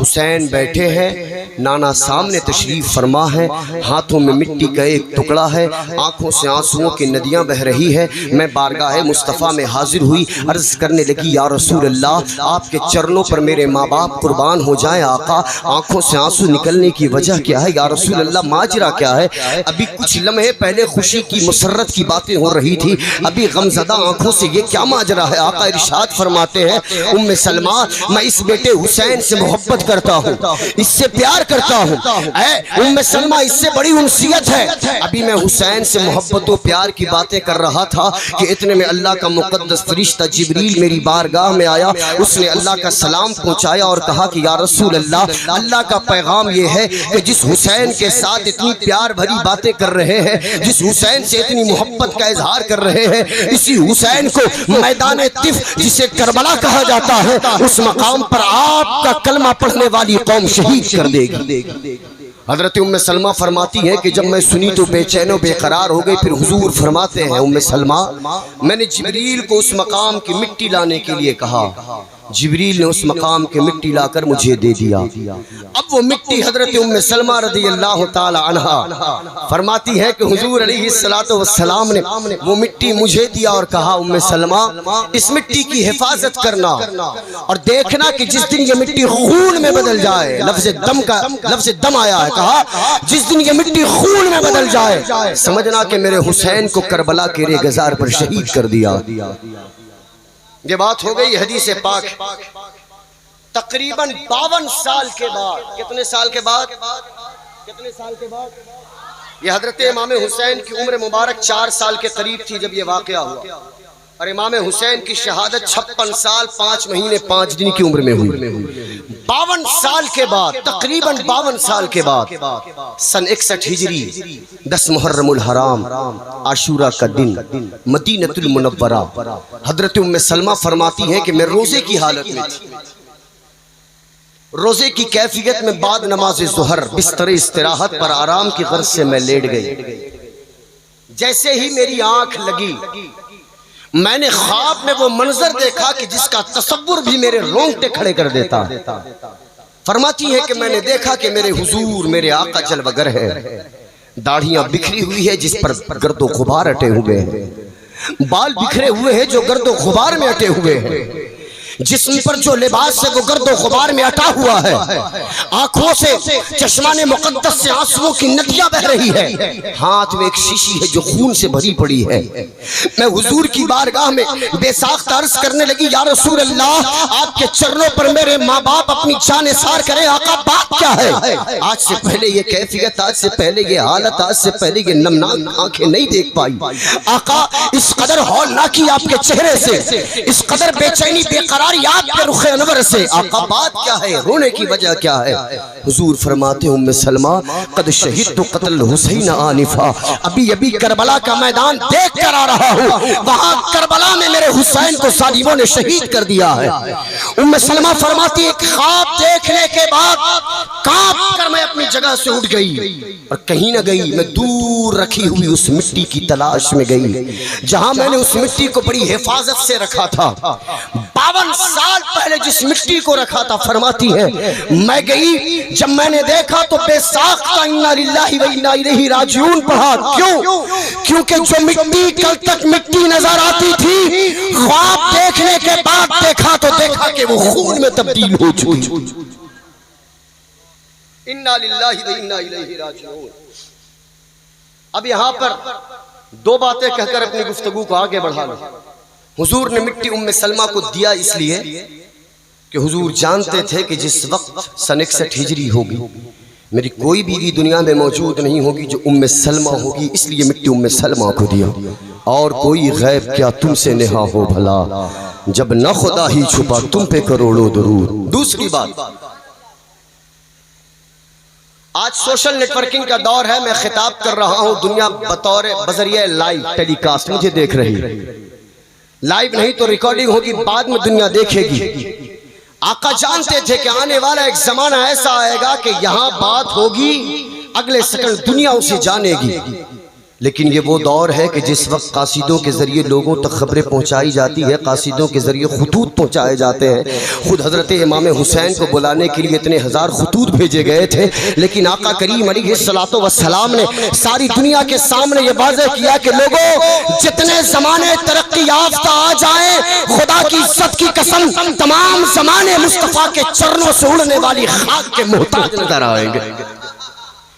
حسین بیٹھے ہیں، نانا سامنے تشریف فرما ہے، ہاتھوں میں مٹی کا ایک ٹکڑا ہے، آنکھوں سے آنسوؤں کی ندیاں بہہ رہی ہے۔ میں بارگاہ مصطفیٰ میں حاضر ہوئی، عرض کرنے لگی یا رسول اللہ آپ کے چرنوں پر میرے ماں باپ قربان ہو جائیں آقا، آنکھوں سے آنسو نکلنے کی وجہ کیا ہے یا رسول اللہ، ماجرا کیا ہے؟ ابھی کچھ لمحے پہلے خوشی کی مسرت کی باتیں ہو رہی تھی، ابھی غمزدہ آنکھوں سے یہ کیا کیا ماجرا ہے؟ آقا ارشاد فرماتے ہیں ام سلمہ میں اس بیٹے حسین سے محبت کرتا ہوں، اس سے پیار کرتا ہوں۔ اے ام سلمہ اس سے بڑی انسیت ہے۔ ابھی میں حسین سے محبت و پیار کی باتیں کر رہا تھا کہ اتنے میں اللہ کا مقدس فرشتہ جبریل میری بارگاہ میں آیا، اس نے اللہ کا سلام پہنچایا اور کہا کہ یا رسول اللہ، اللہ کا پیغام یہ ہے کہ جس حسین کے ساتھ اتنی پیار بھری باتیں کر رہے ہیں، جس حسین سے اتنی محبت کا اظہار کر رہے ہیں، اسی حسین کو میدان طف جسے کربلا کہا جاتا ہے، اس مقام پر آپ کا کلمہ پڑھنے والی قوم شہید کر دے گی۔ حضرت ام سلمہ فرماتی ہے کہ جب میں سنی تو بے چین و بے قرار ہو گئی۔ پھر حضور فرماتے ہیں ام سلمہ میں نے جبریل کو اس مقام کی مٹی لانے کے لیے کہا، جبریل نے اس مقام کی مٹی لا کر مجھے دے دیا۔ اب وہ مٹی حضرت ام سلمہ رضی اللہ تعالی عنہا فرماتی ہے کہ حضور علیہ السلام نے وہ مٹی مجھے دیا اور کہا ام سلمہ اس مٹی کی حفاظت کرنا اور دیکھنا کہ جس دن یہ مٹی خون میں بدل جائے، لفظ دم آیا ہے، کہا جس دن یہ مٹی خون میں بدل جائے سمجھنا کہ میرے حسین کو کربلا کے ریگزار پر شہید کر دیا۔ یہ بات ہو گئی حدیث پاک تقریباً 52 سال کے بعد۔ کتنے سال کے بعد؟ یہ حضرت امام حسین کی عمر مبارک 4 سال کے قریب تھی جب یہ واقعہ ہوا، اور امام حسین کی شہادت 56 سال 5 مہینے 5 دن کی عمر میں ہوئی۔ 52 سال کے بعد، تقریباً 52 سال کے بعد، سن 61 ہجری 10 محرم الحرام عاشورہ کا دن، مدینہ المنورہ، حضرت ام سلمہ فرماتی ہے کہ میں روزے کی حالت میں تھی۔ روزے کی کیفیت میں بعد نماز ظہر بستر استراحت پر آرام کی غرض سے میں لیٹ گئی۔ جیسے ہی میری آنکھ لگی میں نے خواب میں وہ منظر دیکھا کہ جس کا تصور بھی میرے رونگٹے کھڑے کر دیتا۔ فرماتی ہے کہ میں نے دیکھا کہ میرے حضور میرے آقا جلوہ گر ہے، داڑھیاں بکھری ہوئی ہے جس پر گرد و غبار اٹے ہوئے ہیں، بال بکھرے ہوئے ہیں جو گرد و غبار میں اٹے ہوئے ہیں، جسم پر جو لباس ہے وہ گرد و غبار میں اٹا ہوا ہے، آنکھوں سے چشمان مقدس سے آنسوؤں کی ندیاں بہ رہی ہے، ہاتھ میں ایک شیشی ہے جو خون سے بھری پڑی ہے۔ میں حضور کی بارگاہ میں بے ساختہ عرض کرنے لگی یا رسول اللہ آپ کے چرنوں پر میرے ماں باپ اپنی جان نثار کریں، آقا بات کیا ہے؟ آج سے پہلے یہ کیفیت، آج سے پہلے یہ حالت، آج سے پہلے یہ نمناک آنکھیں نہیں دیکھ پائی۔ آقا اس قدر ہولناکی آپ کے چہرے سے، اس قدر بے چینی بے قراری آپ کے رخ انور سے، آقا بات کیا ہے؟ رونے کی وجہ کیا ہے؟ حضور فرماتے ام سلمہ قد شہدت قتل حسین آنفا، ابھی کربلا کا میدان دیکھ کر آ رہا ہوں، وہاں کربلا میں میرے حسین کو ظالموں نے شہید کر دیا ہے۔ ام سلمہ فرماتی ایک خواب دیکھنے کے بعد کانپ کر میں اپنی جگہ سے اٹھ گئی اور کہیں نہ گئی، میں دور رکھی ہوئی اس مٹی کی تلاش میں گئی جہاں میں نے اس مٹی کو بڑی حفاظت سے رکھا تھا۔ 52 سال پہلے جس مٹی کو رکھا تھا، فرماتی ہے میں گئی، جب میں نے دیکھا تو بے ساختہ انا للہ و انا الیہ راجعون پڑھا۔ کیونکہ جو مٹی کل تک مٹی نظر آتی تھی، خواب دیکھنے کے بعد دیکھا تو دیکھا کہ وہ خون میں تبدیل ہو چکی۔ انا للہ و انا الیہ راجعون۔ اب یہاں پر 2 باتیں کہہ کر اپنی گفتگو کو آگے بڑھا لوں۔ حضور نے مٹی ام سلمہ کو دیا اس لیے کہ حضور جانتے تھے کہ جس وقت سن 61 ہجری ہوگی میری کوئی بیوی دنیا میں موجود نہیں ہوگی جو ام سلمہ ہوگی، اس لیے مٹی ام سلمہ کو دیا۔ اور کوئی غیب کیا تم سے نہا ہو بھلا، جب نہ خدا ہی چھپا تم پہ کروڑوں درود۔ دوسری بات، آج سوشل نیٹ ورکنگ کا دور ہے، میں خطاب کر رہا ہوں، دنیا بذریعہ لائیو ٹیلی کاسٹ مجھے دیکھ رہی ہے، لائیو نہیں تو ریکارڈنگ ہوگی، بعد میں دنیا دیکھے گی۔ آقا جانتے تھے کہ آنے والا ایک زمانہ ایسا آئے گا کہ یہاں بات ہوگی، اگلے سیکنڈ دنیا اسے جانے گی۔ لیکن یہ وہ دور ہے کہ جس وقت قاصدوں کے ذریعے لوگوں تک خبریں پہنچائی جاتی ہے، قاصدوں کے ذریعے خطوط پہنچائے جاتے ہیں۔ خود حضرت امام حسین کو بلانے کے لیے اتنے ہزار خطوط بھیجے گئے تھے، لیکن آقا کریم علیہ السلام نے ساری دنیا کے سامنے یہ واضح کیا کہ لوگوں جتنے زمانے ترقی یافتہ آ جائیں، خدا کی عزت کی قسم تمام زمانے مصطفیٰ کے چرنوں سے اڑنے والی خاک کے محتاج نظر آئیں گے۔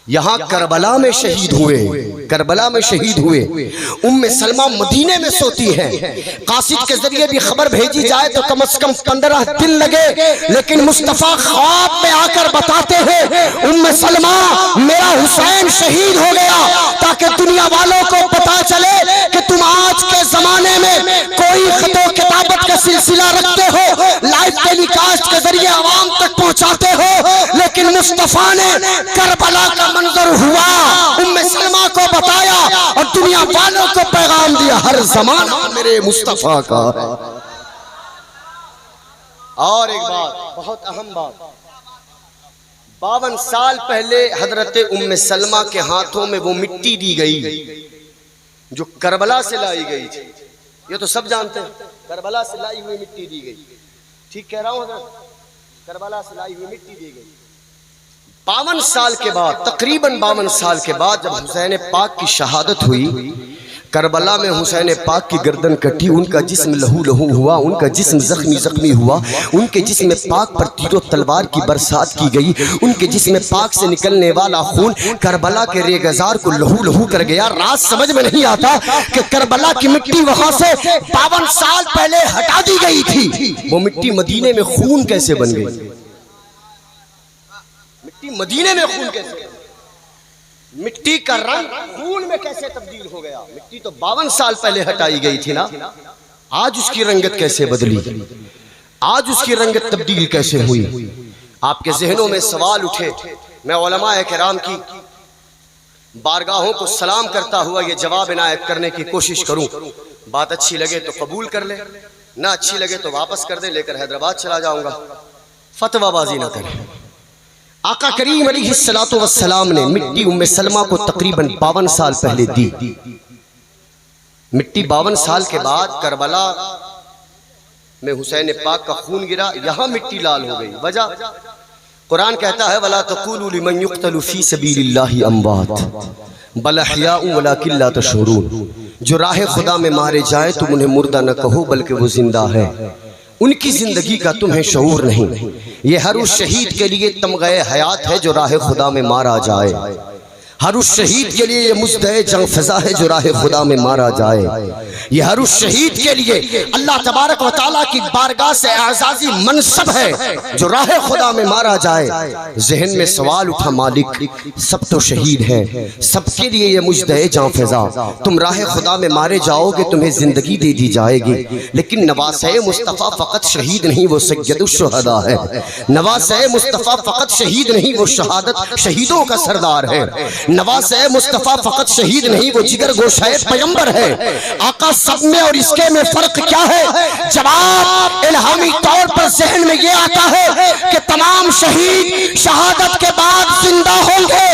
یہاں کربلا میں شہید ہوئے، کربلا میں شہید ہوئے۔ ام سلمہ مدینے میں سوتی ہیں، قاصد کے ذریعے بھی خبر بھیجی جائے تو کم از کم 15 دن لگے، لیکن مصطفیٰ خواب میں آ کر بتاتے ہیں ام سلمہ میرا حسین شہید ہو گیا، تاکہ دنیا والوں کو پتا چلے کہ تم آج کے زمانے میں کوئی خط و کتابت کا سلسلہ رکھتے ہو، لائیو ٹیلی کاسٹ کے ذریعے عوام تک پہنچاتے ہو، لیکن مصطفیٰ نے کربلا کا منظر ہوا ام سلمہ کو بتایا اور دنیا والوں کو پیغام دیا، ہر زمانہ میرے مصطفیٰ کا ہے۔ اور ایک بات، بہت اہم بات، 52 سال پہلے حضرت ام سلمہ کے ہاتھوں میں وہ مٹی دی گئی جو کربلا سے لائی گئی تھی۔ یہ تو سب جانتے ہیں، کربلا سے لائی ہوئی مٹی دی گئی، ٹھیک کہہ رہا ہوں حضرت، کربلا سے لائی ہوئی مٹی دی گئی۔ 52 سال کے بعد، تقریباً 52 سال کے بعد جب حسین پاک کی شہادت ہوئی، کربلا میں حسین پاک کی گردن کٹی، ان کا جسم لہو لہو ہوا، ان کا جسم زخمی ہوا، ان کے جسم پاک پر تیر و تلوار کی برسات کی گئی، ان کے جسم پاک سے نکلنے والا خون کربلا کے ریگزار کو لہو لہو کر گیا۔ راز سمجھ میں نہیں آتا کہ کربلا کی مٹی وہاں سے 52 سال پہلے ہٹا دی گئی تھی، وہ مٹی مدینے میں خون کیسے بن گئی؟ مٹی مدینے میں خون کیسے؟ مٹی کا رنگ خون میں کیسے تبدیل ہو گیا؟ مٹی تو 52 سال پہلے ہٹائی گئی تھی نا، آج اس کی رنگت کیسے بدلی؟ آج اس کی رنگت تبدیل کیسے ہوئی؟ آپ کے ذہنوں میں سوال اٹھے، میں علماء کرام کی بارگاہوں کو سلام کرتا ہوا یہ جواب عنایت کرنے کی کوشش کروں، بات اچھی لگے تو قبول کر لے، نہ اچھی لگے تو واپس کر دے، لے کر حیدرآباد چلا جاؤں گا، فتویٰ بازی نہ کریں۔ آقا کریم علیہ السلام نے مٹی ام سلمہ کو تقریباً 52 سال پہلے دی۔ مٹی 52 سال کے بعد کربلا میں حسین پاک کا خون گرا، یہاں مٹی لال ہو گئی۔ وجہ قرآن کہتا ہے وَلَا تَقُولُوا لِمَنْ يُقْتَلُ فِي سَبِيلِ اللَّهِ أَمْوَاتٌ بَلْ أَحْيَاءٌ وَلَكِنْ لَا تَشْعُرُونَ، جو راہ خدا میں مارے جائے تم انہیں مردہ نہ کہو بلکہ وہ زندہ ہے، ان کی زندگی کا تمہیں شعور نہیں۔ یہ ہر اس شہید کے لیے تمغہ حیات ہے جو راہ خدا میں مارا جائے، ہر اس شہید کے لیے یہ مزدہ جنگ فضا ہے جو راہ خدا میں مارا جائے، یہ ہر اس شہید کے لیے اللہ تبارک و تعالیٰ کی بارگاہ سے اعزازی منصب ہے جو راہ خدا میں مارا جائے۔ ذہن میں سوال اٹھا مالک، سب تو شہید ہیں، سب کے لیے یہ مزدہ جنگ فضا، تم راہ خدا میں مارے جاؤ گے تمہیں زندگی دے دی جائے گی، لیکن نواسہ مصطفیٰ فقط شہید نہیں وہ سید الشہداء ہے، نواسہ مصطفیٰ فقط شہید نہیں وہ شہادت شہیدوں کا سردار ہے، نواسہ مصطفیٰ فقط شہید نہیں وہ جگر گوشہ پیغمبر ہے۔ آقا سب میں اور اس کے میں فرق کیا ہے؟ جواب الہامی طور پر ذہن میں یہ آتا ہے کہ تمام شہید شہادت کے بعد زندہ ہوں گے،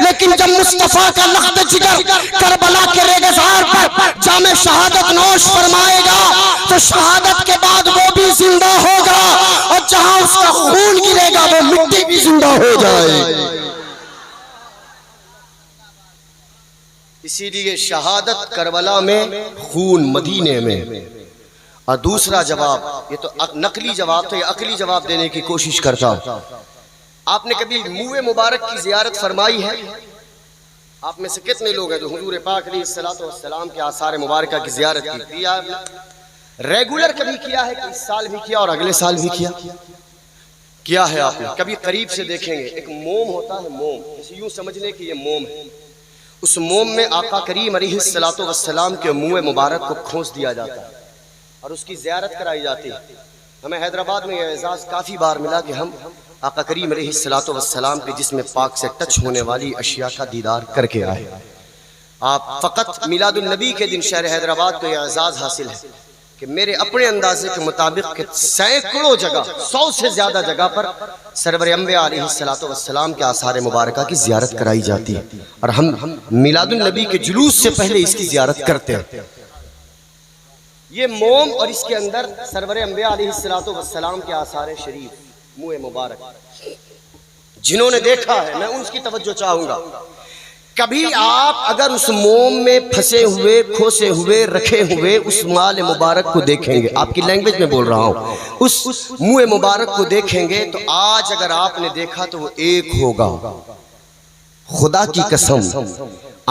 لیکن جب مصطفیٰ کا لخت جگر کربلا کے ریگزار پر جام شہادت نوش فرمائے گا تو شہادت کے بعد وہ بھی زندہ ہوگا، اور جہاں اس کا خون گرے گا وہ مٹی بھی زندہ ہو جائے گی۔ اسی لیے شہادت کربلا میں، خون مدینے میں۔ اور دوسرا جواب، یہ تو نقلی جواب تھا، یہ عقلی جواب دینے کی کوشش کرتا ہوں۔ آپ نے کبھی منہ مبارک کی زیارت فرمائی ہے؟ آپ میں سے کتنے لوگ ہیں جو حضور پاک علیہ السلام کے آثار مبارکہ کی زیارت کی ہے؟ ریگولر کبھی کیا ہے کہ اس سال بھی کیا اور اگلے سال بھی کیا ہے آپ نے؟ کبھی قریب سے دیکھیں گے، ایک موم ہوتا ہے، موم، اسے یوں سمجھ لیں کہ یہ موم ہے، اس موم میں آقا کریم علیہ السلام کے منہ مبارک کو کھونس دیا جاتا ہے اور اس کی زیارت کرائی جاتی ہے۔ ہمیں حیدرآباد میں یہ اعزاز کافی بار ملا کہ ہم آقا کریم علیہ السلام کے جسم پاک سے ٹچ ہونے والی اشیاء کا دیدار کر کے آئے۔ آپ فقط میلاد النبی کے دن شہر حیدرآباد کو یہ اعزاز حاصل ہے کہ میرے اپنے اندازے کے مطابق سینکڑوں جگہ، 100 سے زیادہ جگہ پر سرور انبیاء علیہ السلام کے آثار مبارکہ کی زیارت کرائی جاتی ہے، اور ہم میلاد النبی کے جلوس سے پہلے اس کی زیارت کرتے ہیں۔ یہ موم اور اس کے اندر سرور انبیاء علیہ السلام کے آثار شریف، منہ مبارک، جنہوں نے دیکھا ہے میں ان کی توجہ چاہوں گا۔ کبھی آپ اگر اس موم میں پھنسے ہوئے، کھوسے ہوئے، رکھے ہوئے اس مال مبارک کو دیکھیں گے، آپ کی لینگویج میں بول رہا ہوں، اس منہ مبارک کو دیکھیں گے تو آج اگر آپ نے دیکھا تو وہ ایک ہوگا، خدا کی قسم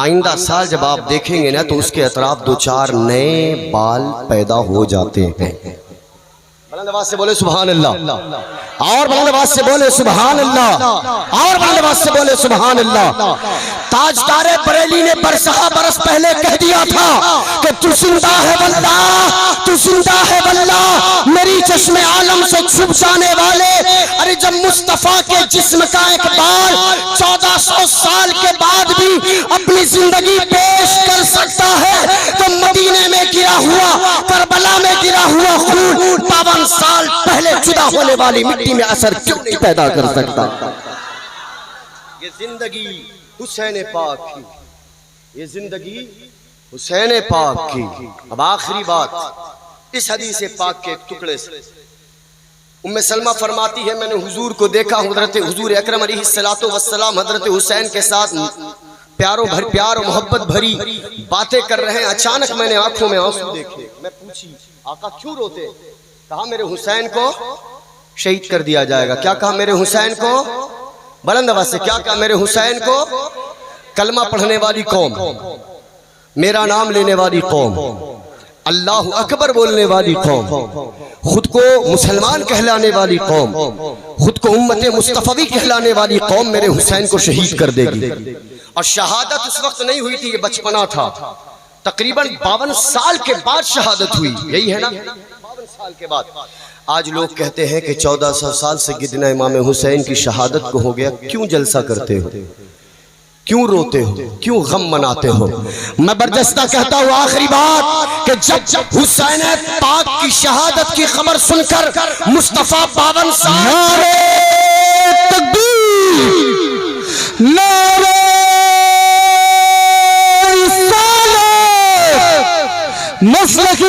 آئندہ سال جب آپ دیکھیں گے نا تو اس کے اطراف دو چار نئے بال پیدا ہو جاتے ہیں. بلند آواز سے بولے سبحان اللہ, اور بلند آواز سے بولے سبحان اللہ, اور بلند آواز سے بولے سبحان اللہ. تاجدار بریلی نے برسہ برس پہلے کہہ دیا تھا کہ تو زندہ ہے واللہ, تو زندہ ہے واللہ, میری چشم عالم سے چھپ جانے والے. ارے جب مصطفیٰ کے جسم کا ایک بال 1400 سال کے بعد بھی اپنی زندگی پیش کر سکتا ہے تو مدینے میں گرا ہوا, کربلا میں گرا ہوا خون 52 سال پہلے جدا ہونے والی مٹی میں اثر کیوں نہیں پیدا کر سکتا؟ یہ زندگی حسین پاک کی, یہ زندگی حسین پاک کی. اب آخری بات اس حدیث پاک کے ایک ٹکڑے سے. ام سلمہ فرماتی ہے میں نے حضور کو دیکھا, حضرت حضور اکرم علیہ السلام حضرت حسین کے ساتھ پیار و محبت بھری باتیں کر رہے ہیں. اچانک میں نے آنکھوں میں آنسو دیکھے. میں پوچھی آقا کیوں روتے؟ کہا میرے حسین کو شہید کر دیا جائے گا. کیا کہا میرے حسین کو؟ بلند آواز سے کیا کہا میرے حسین کو؟ کلمہ پڑھنے والی قوم, میرا نام لینے والی قوم, اللہ اکبر بولنے والی قوم, خود کو مسلمان کہلانے والی قوم, خود کو امت مصطفی کہلانے والی قوم میرے حسین کو شہید کر دے گی. اور شہادت اس وقت نہیں ہوئی تھی, یہ بچپنا تھا. تقریباً 52 سال کے بعد شہادت ہوئی, یہی ہے نا 52 سال کے بعد. آج لوگ کہتے ہیں کہ 1400 سال سے گدنا امام حسین کی شہادت کو ہو گیا, کیوں جلسہ کرتے ہو, کیوں روتے ہو, کیوں غم مناتے ہو؟ میں برجستہ کہتا ہوں آخری بات کہ جب حسین پاک کی شہادت کی خبر سن کر مصطفیٰ 52 سال نعرہ تکبیر, نعرہ رسالت, مسلک